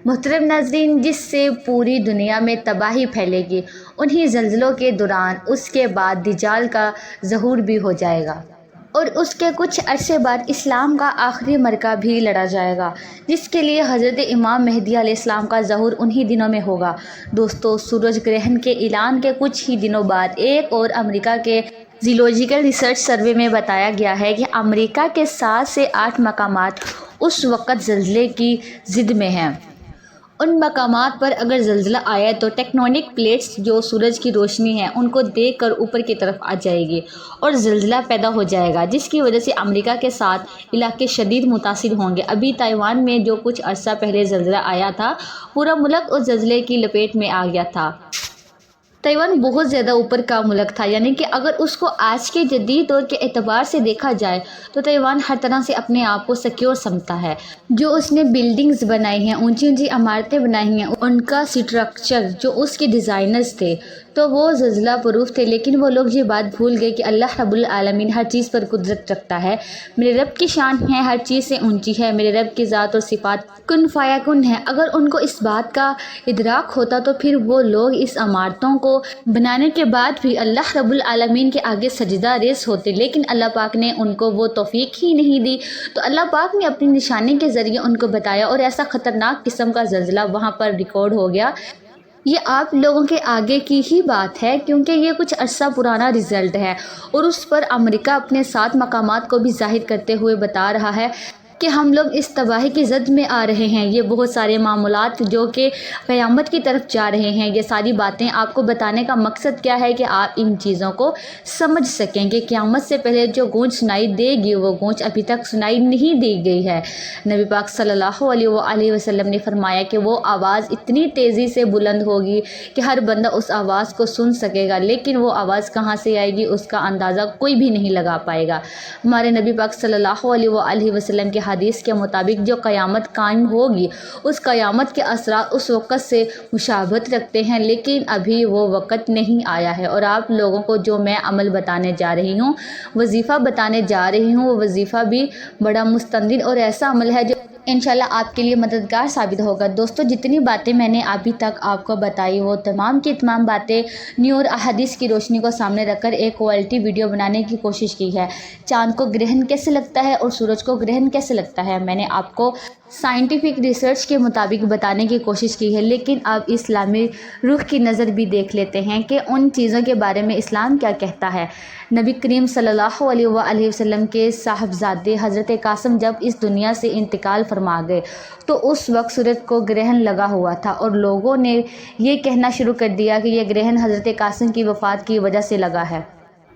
محترم ناظرین، جس سے پوری دنیا میں تباہی پھیلے گی، انہی زلزلوں کے دوران اس کے بعد دجال کا ظہور بھی ہو جائے گا، اور اس کے کچھ عرصے بعد اسلام کا آخری معرکہ بھی لڑا جائے گا، جس کے لیے حضرت امام مہدی علیہ السلام کا ظہور انہی دنوں میں ہوگا۔ دوستو، سورج گرہن کے اعلان کے کچھ ہی دنوں بعد ایک اور امریکہ کے زیولوجیکل ریسرچ سروے میں بتایا گیا ہے کہ امریکہ کے 7 سے 8 مقامات اس وقت زلزلے کی زد میں ہیں۔ ان مقامات پر اگر زلزلہ آیا تو ٹیکٹونک پلیٹس جو سورج کی روشنی ہے ان کو دیکھ کر اوپر کی طرف آ جائے گی اور زلزلہ پیدا ہو جائے گا، جس کی وجہ سے امریکہ کے 7 علاقے شدید متاثر ہوں گے۔ ابھی تائیوان میں جو کچھ عرصہ پہلے زلزلہ آیا تھا، پورا ملک اس زلزلے کی لپیٹ میں آ گیا تھا۔ تائیوان بہت زیادہ اوپر کا ملک تھا، یعنی کہ اگر اس کو آج کے جدید دور کے اعتبار سے دیکھا جائے تو تائیوان ہر طرح سے اپنے آپ کو سیکیور سمجھتا ہے۔ جو اس نے بلڈنگز بنائی ہیں، اونچی اونچی عمارتیں بنائی ہیں، ان کا سٹرکچر، جو اس کے ڈیزائنرز تھے تو وہ زلزلہ پروف تھے، لیکن وہ لوگ یہ بات بھول گئے کہ اللہ رب العالمین ہر چیز پر قدرت رکھتا ہے۔ میرے رب کی شان ہے ہر چیز سے اونچی ہے، میرے رب کی ذات اور صفات کن فیا کن ہے۔ اگر ان کو اس بات کا ادراک ہوتا تو پھر وہ لوگ اس عمارتوں کو بنانے کے بعد بھی اللہ رب العالمین کے آگے سجدہ ریز ہوتے، لیکن اللہ پاک نے ان کو وہ توفیق ہی نہیں دی، تو اللہ پاک نے اپنی نشانی کے ذریعے ان کو بتایا اور ایسا خطرناک قسم کا زلزلہ وہاں پر ریکارڈ ہو گیا۔ یہ آپ لوگوں کے آگے کی ہی بات ہے، کیونکہ یہ کچھ عرصہ پرانا رزلٹ ہے، اور اس پر امریکہ اپنے 7 مقامات کو بھی ظاہر کرتے ہوئے بتا رہا ہے کہ ہم لوگ اس تباہی کی زد میں آ رہے ہیں۔ یہ بہت سارے معاملات جو کہ قیامت کی طرف جا رہے ہیں، یہ ساری باتیں آپ کو بتانے کا مقصد کیا ہے کہ آپ ان چیزوں کو سمجھ سکیں کہ قیامت سے پہلے جو گونج سنائی دے گی وہ گونج ابھی تک سنائی نہیں دی گئی ہے۔ نبی پاک صلی اللہ علیہ وآلہ وسلم نے فرمایا کہ وہ آواز اتنی تیزی سے بلند ہوگی کہ ہر بندہ اس آواز کو سن سکے گا، لیکن وہ آواز کہاں سے آئے گی اس کا اندازہ کوئی بھی نہیں لگا پائے گا۔ ہمارے نبی پاک صلی اللہ علیہ وآلہ وسلم کے حدیث کے مطابق جو قیامت قائم ہوگی، اس قیامت کے اثرات اس وقت سے مشابہت رکھتے ہیں، لیکن ابھی وہ وقت نہیں آیا ہے۔ اور آپ لوگوں کو جو میں عمل بتانے جا رہی ہوں، وظیفہ بتانے جا رہی ہوں، وہ وظیفہ بھی بڑا مستندر اور ایسا عمل ہے جو انشاءاللہ آپ کے لیے مددگار ثابت ہوگا۔ دوستو، جتنی باتیں میں نے ابھی تک آپ کو بتائی وہ تمام کی تمام باتیں نیو اور احادیث کی روشنی کو سامنے رکھ کر ایک کوالٹی ویڈیو بنانے کی کوشش کی ہے۔ چاند کو گرہن کیسے لگتا ہے اور سورج کو گرہن کیسے لگتا ہے، میں نے آپ کو سائنٹیفک ریسرچ کے مطابق بتانے کی کوشش کی ہے، لیکن اب اسلامی روح کی نظر بھی دیکھ لیتے ہیں کہ ان چیزوں کے بارے میں اسلام کیا کہتا ہے۔ نبی کریم صلی اللہ علیہ وآلہ وسلم کے صاحبزادے حضرت قاسم جب اس دنیا سے انتقال فرما گئے تو اس وقت سورج کو گرہن لگا ہوا تھا، اور لوگوں نے یہ کہنا شروع کر دیا کہ یہ گرہن حضرت قاسم کی وفات کی وجہ سے لگا ہے۔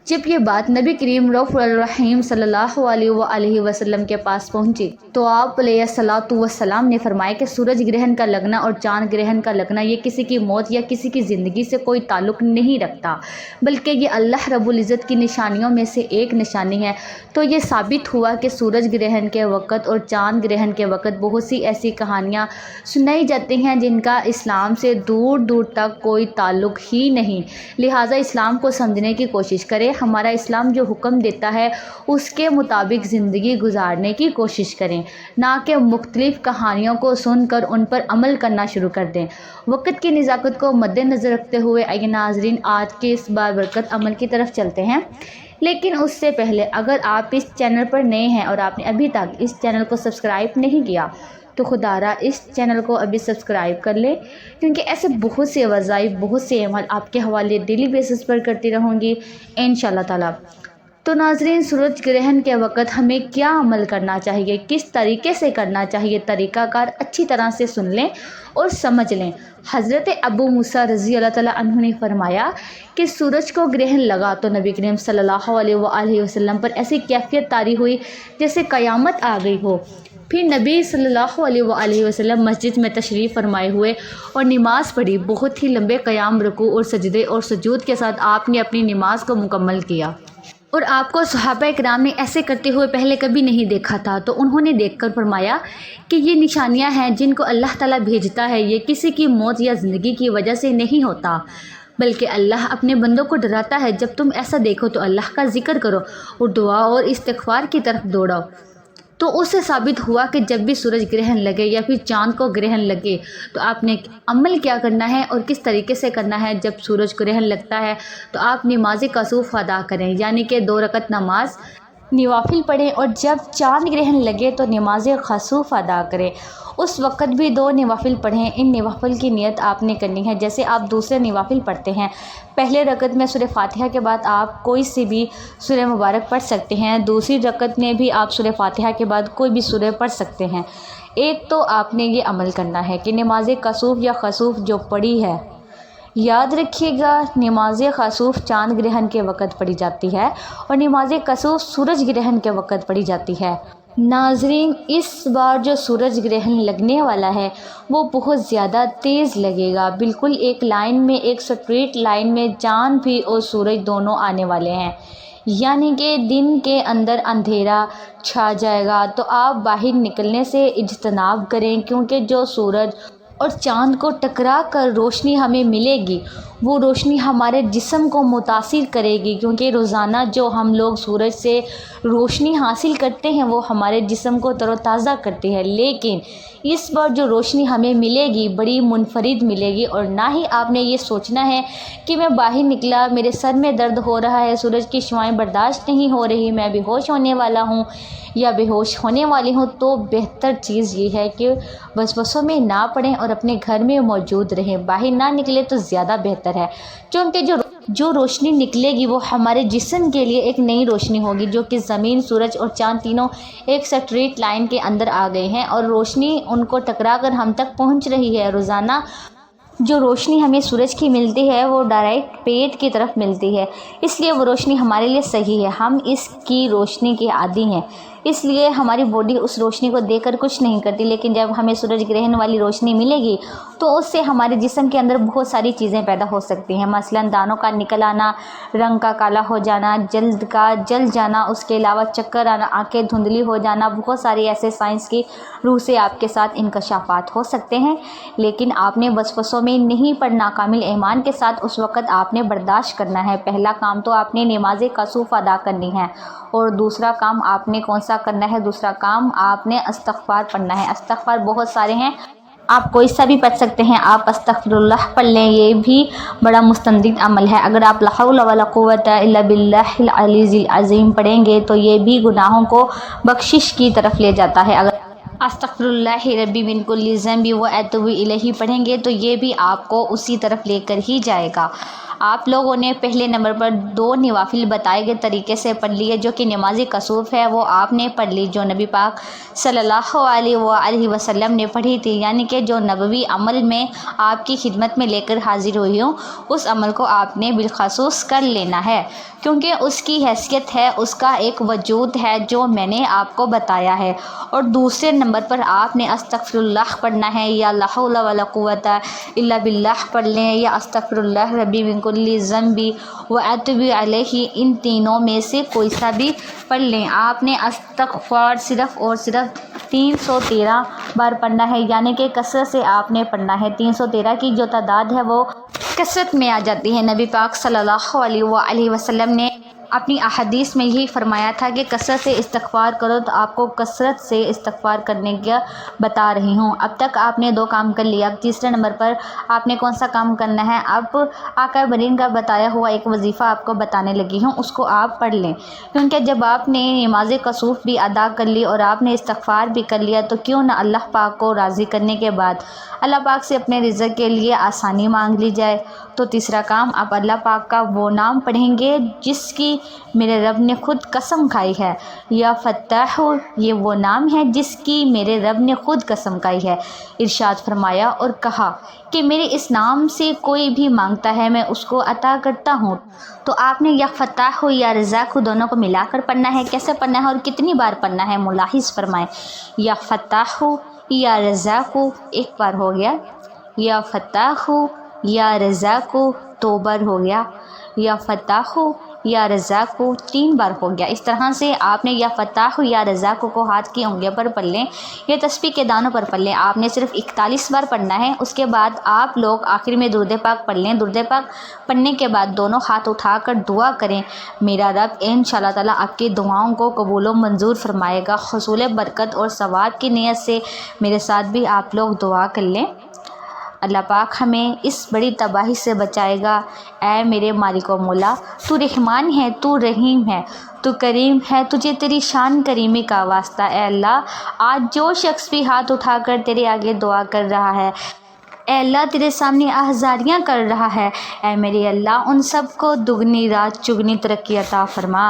جب یہ بات نبی کریم رؤوف الرحیم صلی اللہ علیہ وآلہ وسلم کے پاس پہنچی تو آپ علیہ الصلوۃ والسلام نے فرمایا کہ سورج گرہن کا لگنا اور چاند گرہن کا لگنا یہ کسی کی موت یا کسی کی زندگی سے کوئی تعلق نہیں رکھتا، بلکہ یہ اللہ رب العزت کی نشانیوں میں سے ایک نشانی ہے۔ تو یہ ثابت ہوا کہ سورج گرہن کے وقت اور چاند گرہن کے وقت بہت سی ایسی کہانیاں سنائی جاتی ہیں جن کا اسلام سے دور دور تک کوئی تعلق ہی نہیں، لہٰذا اسلام کو سمجھنے کی کوشش کریں۔ ہمارا اسلام جو حکم دیتا ہے اس کے مطابق زندگی گزارنے کی کوشش کریں، نہ کہ مختلف کہانیوں کو سن کر ان پر عمل کرنا شروع کر دیں۔ وقت کی نزاکت کو مد نظر رکھتے ہوئے آئیے ناظرین آج کے اس بابرکت عمل کی طرف چلتے ہیں، لیکن اس سے پہلے اگر آپ اس چینل پر نئے ہیں اور آپ نے ابھی تک اس چینل کو سبسکرائب نہیں کیا تو خدا را اس چینل کو ابھی سبسکرائب کر لیں، کیونکہ ایسے بہت سے وظائف، بہت سے عمل آپ کے حوالے ڈیلی بیسس پر کرتی رہوں گی انشاءاللہ تعالی۔ تو ناظرین، سورج گرہن کے وقت ہمیں کیا عمل کرنا چاہیے، کس طریقے سے کرنا چاہیے، طریقہ کار اچھی طرح سے سن لیں اور سمجھ لیں۔ حضرت ابو موسیٰ رضی اللہ تعالیٰ عنہ نے فرمایا کہ سورج کو گرہن لگا تو نبی کریم صلی اللہ علیہ وآلہ وسلم پر ایسی کیفیت طاری ہوئی جیسے قیامت آ گئی ہو۔ پھر نبی صلی اللہ علیہ وآلہ وسلم مسجد میں تشریف فرمائے ہوئے اور نماز پڑھی، بہت ہی لمبے قیام، رکوع اور سجدے اور سجود کے ساتھ آپ نے اپنی نماز کو مکمل کیا، اور آپ کو صحابہ کرام نے ایسے کرتے ہوئے پہلے کبھی نہیں دیکھا تھا، تو انہوں نے دیکھ کر فرمایا کہ یہ نشانیاں ہیں جن کو اللہ تعالیٰ بھیجتا ہے، یہ کسی کی موت یا زندگی کی وجہ سے نہیں ہوتا، بلکہ اللہ اپنے بندوں کو ڈراتا ہے۔ جب تم ایسا دیکھو تو اللہ کا ذکر کرو اور دعا اور استغفار کی طرف دوڑو۔ تو اس سے ثابت ہوا کہ جب بھی سورج گرہن لگے یا پھر چاند کو گرہن لگے تو آپ نے عمل کیا کرنا ہے اور کس طریقے سے کرنا ہے۔ جب سورج گرہن لگتا ہے تو آپ نماز کسوف ادا کریں، یعنی کہ 2 رکعت نماز نوافل پڑھیں، اور جب چاند گرہن لگے تو نماز خسوف ادا کریں، اس وقت بھی 2 نوافل پڑھیں۔ ان نوافل کی نیت آپ نے کرنی ہے جیسے آپ دوسرے نوافل پڑھتے ہیں۔ پہلے رکعت میں سورہ فاتحہ کے بعد آپ کوئی سی بھی سورہ مبارک پڑھ سکتے ہیں، دوسری رکعت میں بھی آپ سورہ فاتحہ کے بعد کوئی بھی سورہ پڑھ سکتے ہیں۔ ایک تو آپ نے یہ عمل کرنا ہے کہ نماز کسوف یا خسوف جو پڑھی ہے، یاد رکھیے گا نماز خسوف چاند گرہن کے وقت پڑھی جاتی ہے اور نماز کسوف سورج گرہن کے وقت پڑھی جاتی ہے۔ ناظرین، اس بار جو سورج گرہن لگنے والا ہے وہ بہت زیادہ تیز لگے گا، بالکل ایک لائن میں، ایک سٹریٹ لائن میں چاند بھی اور سورج دونوں آنے والے ہیں، یعنی کہ دن کے اندر اندھیرا چھا جائے گا۔ تو آپ باہر نکلنے سے اجتناب کریں، کیونکہ جو سورج اور چاند کو ٹکرا کر روشنی ہمیں ملے گی وہ روشنی ہمارے جسم کو متاثر کرے گی، کیونکہ روزانہ جو ہم لوگ سورج سے روشنی حاصل کرتے ہیں وہ ہمارے جسم کو تر و تازہ کرتی ہے، لیکن اس بار جو روشنی ہمیں ملے گی بڑی منفرد ملے گی، اور نہ ہی آپ نے یہ سوچنا ہے کہ میں باہر نکلا، میرے سر میں درد ہو رہا ہے، سورج کی شعاعیں برداشت نہیں ہو رہی، میں بے ہوش ہونے والا ہوں یا بے ہوش ہونے والی ہوں۔ تو بہتر چیز یہ ہے کہ وسوسوں میں نہ پڑیں اور اپنے گھر میں موجود رہیں، باہر نہ نکلے تو زیادہ بہتر ہے، کیونکہ جو روشنی نکلے گی وہ ہمارے جسم کے لیے ایک نئی روشنی ہوگی، جو کہ زمین، سورج اور چاند تینوں ایک سٹریٹ لائن کے اندر آ گئے ہیں اور روشنی ان کو ٹکرا کر ہم تک پہنچ رہی ہے۔ روزانہ جو روشنی ہمیں سورج کی ملتی ہے وہ ڈائریکٹ پیٹ کی طرف ملتی ہے، اس لیے وہ روشنی ہمارے لیے صحیح ہے، ہم اس کی روشنی کے عادی ہیں، اس لیے ہماری باڈی اس روشنی کو دیکھ کر کچھ نہیں کرتی، لیکن جب ہمیں سورج گرہن والی روشنی ملے گی تو اس سے ہمارے جسم کے اندر بہت ساری چیزیں پیدا ہو سکتی ہیں، مثلا دانوں کا نکل آنا، رنگ کا کالا ہو جانا، جلد کا جل جانا، اس کے علاوہ چکر آنا، آنکھیں دھندلی ہو جانا، بہت سارے ایسے سائنس کی روح سے آپ کے ساتھ انکشافات ہو سکتے ہیں، لیکن آپ نے وسوسوں میں نہیں پڑنا، کامل ایمان کے ساتھ اس وقت آپ نے برداشت کرنا ہے۔ پہلا کام تو آپ نے نماز کسوف ادا کرنی ہے، اور دوسرا کام آپ نے کون سا کرنا ہے؟ دوسرا کام آپ نے استغفار پڑھنا ہے۔ استغفار بہت سارے ہیں، آپ کوئی سا بھی پڑھ سکتے ہیں، آپ استغفر اللہ پڑھ لیں، یہ بھی بڑا مستندد عمل ہے۔ اگر آپ لا حول ولا قوت الا باللہ العلی العظیم پڑھیں گے تو یہ بھی گناہوں کو بخشش کی طرف لے جاتا ہے۔ اگر استغفر اللہ ربی من کل ذنب واتوب الیہ پڑھیں گے تو یہ بھی آپ کو اسی طرف لے کر ہی جائے گا۔ آپ لوگوں نے پہلے نمبر پر 2 نوافل بتائے گئے طریقے سے پڑھ لیے، جو کہ نماز کسوف ہے وہ آپ نے پڑھ لی، جو نبی پاک صلی اللہ علیہ وآلہ وسلم نے پڑھی تھی، یعنی کہ جو نبوی عمل میں آپ کی خدمت میں لے کر حاضر ہوئی ہوں اس عمل کو آپ نے بالخصوص کر لینا ہے، کیونکہ اس کی حیثیت ہے، اس کا ایک وجود ہے جو میں نے آپ کو بتایا ہے۔ اور دوسرے نمبر پر آپ نے استغفر اللہ پڑھنا ہے، یا لا حول ولا قوت الا باللہ پڑھ لیں، یا استغفر اللہ ربی من کل ذنب واتوب الیہ، ان تینوں میں سے کوئی سا بھی پڑھ لیں۔ آپ نے استغفار صرف اور صرف 313 بار پڑھنا ہے، یعنی کہ کثرت سے آپ نے پڑھنا ہے۔ 313 کی جو تعداد ہے وہ کثرت میں آ جاتی ہے۔ نبی پاک صلی اللہ علیہ وآلہ وسلم نے اپنی احادیث میں یہی فرمایا تھا کہ کثرت سے استغفار کرو، تو آپ کو کثرت سے استغفار کرنے کا بتا رہی ہوں۔ اب تک آپ نے 2 کام کر لیا، اب تیسرے نمبر پر آپ نے کون سا کام کرنا ہے؟ اب آقا برین کا بتایا ہوا ایک وظیفہ آپ کو بتانے لگی ہوں، اس کو آپ پڑھ لیں، کیونکہ جب آپ نے نماز کسوف بھی ادا کر لی اور آپ نے استغفار بھی کر لیا تو کیوں نہ اللہ پاک کو راضی کرنے کے بعد اللہ پاک سے اپنے رزق کے لیے آسانی مانگ لی جائے۔ تو تیسرا کام، آپ اللہ پاک کا وہ نام پڑھیں گے جس کی میرے رب نے خود قسم کھائی ہے، یا فتاح، یہ وہ نام ہے جس کی میرے رب نے خود قسم کھائی ہے۔ ارشاد فرمایا اور کہا کہ میرے اس نام سے کوئی بھی مانگتا ہے میں اس کو عطا کرتا ہوں۔ تو آپ نے یا فتاح یا رزاق دونوں کو ملا کر پڑھنا ہے۔ کیسے پڑھنا ہے اور کتنی بار پڑھنا ہے ملاحظ فرمائیں۔ یا فتاح یا رزاق ایک بار ہو گیا، یا فتاح یا رزاق 2 بار ہو گیا، یا فتاح یا رزاق کو 3 بار ہو گیا۔ اس طرح سے آپ نے یا فتاح یا رزاق کو ہاتھ کی انگلیوں پر پڑھ لیں، یا تسبیح کے دانوں پر پڑھ لیں۔ آپ نے صرف 41 بار پڑھنا ہے۔ اس کے بعد آپ لوگ آخر میں درود پاک پڑھ لیں۔ درود پاک پڑھنے کے بعد دونوں ہاتھ اٹھا کر دعا کریں، میرا رب انشاءاللہ تعالیٰ آپ کی دعاؤں کو قبول و منظور فرمائے گا۔ حصول برکت اور ثواب کی نیت سے میرے ساتھ بھی آپ لوگ دعا کر لیں۔ اللہ پاک ہمیں اس بڑی تباہی سے بچائے گا۔ اے میرے مالک و مولا، تو رحمان ہے، تو رحیم ہے، تو کریم ہے، تجھے تیری شان کریمی کا واسطہ۔ اے اللہ، آج جو شخص بھی ہاتھ اٹھا کر تیرے آگے دعا کر رہا ہے، اے اللہ تیرے سامنے آہذاریاں کر رہا ہے، اے میرے اللہ ان سب کو دگنی رات چگنی ترقی عطا فرما۔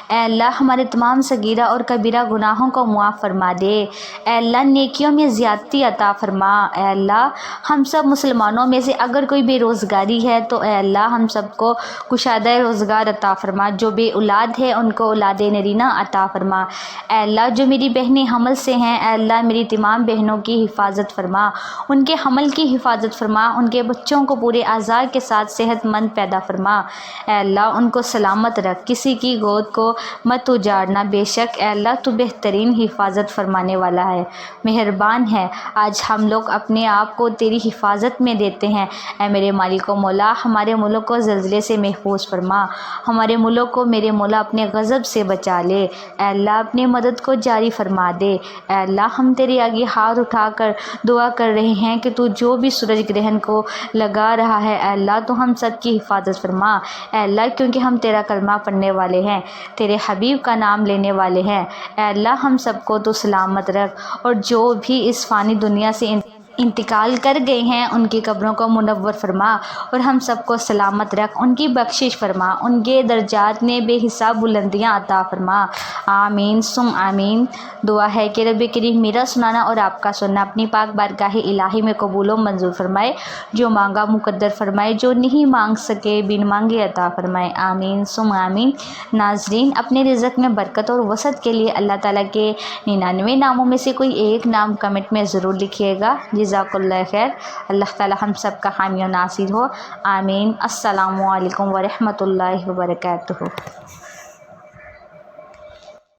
اے اللہ ہمارے تمام صغیرہ اور کبیرہ گناہوں کو معاف فرما دے۔ اے اللہ نیکیوں میں زیادتی عطا فرما۔ اے اللہ ہم سب مسلمانوں میں سے اگر کوئی بے روزگاری ہے تو اے اللہ ہم سب کو کشادہ روزگار عطا فرما۔ جو بے اولاد ہے ان کو اولاد نرینہ عطا فرما۔ اے اللہ جو میری بہنیں حمل سے ہیں، اے اللہ میری تمام بہنوں کی حفاظت فرما، ان کے حمل کی حفاظت فرما، ان کے بچوں کو پورے اعضاء کے ساتھ صحت مند پیدا فرما۔ اے اللہ ان کو سلامت رکھ، کسی کی گود کو مت اجاڑنا، بے شک اے اللہ تو بہترین حفاظت فرمانے والا ہے، مہربان ہے۔ آج ہم لوگ اپنے آپ کو تیری حفاظت میں دیتے ہیں۔ اے میرے مالک و مولا، ہمارے ملک کو زلزلے سے محفوظ فرما، ہمارے ملک کو میرے مولا اپنے غضب سے بچا لے۔ اے اللہ اپنی مدد کو جاری فرما دے۔ اے اللہ ہم تیرے آگے ہاتھ اٹھا کر دعا کر رہے ہیں کہ تو جو بھی سورج گرہن کو لگا رہا ہے، اے اللہ تو ہم سب کی حفاظت فرما۔ اے اللہ کیونکہ ہم تیرا کلمہ پڑھنے والے ہیں، تیرے حبیب کا نام لینے والے ہیں، اے اللہ ہم سب کو تو سلامت رکھ، اور جو بھی اس فانی دنیا سے انتقال کر گئے ہیں ان کی قبروں کو منور فرما، اور ہم سب کو سلامت رکھ، ان کی بخشش فرما، ان کے درجات میں بے حساب بلندیاں عطا فرما۔ آمین ثم آمین۔ دعا ہے کہ رب کریم میرا سنانا اور آپ کا سننا اپنی پاک بارگاہ الہی میں قبول و منظور فرمائے، جو مانگا مقدر فرمائے، جو نہیں مانگ سکے بن مانگے عطا فرمائے۔ آمین ثم آمین۔ ناظرین اپنے رزق میں برکت اور وسعت کے لیے اللہ تعالیٰ کے 99 ناموں میں سے کوئی ایک نام کمنٹ میں ضرور لکھیے گا۔ جزاک اللہ خیر۔ اللہ تعالیٰ ہم سب کا حامی و ناصر ہو۔ آمین۔ السلام علیکم ورحمۃ اللہ وبرکاتہ۔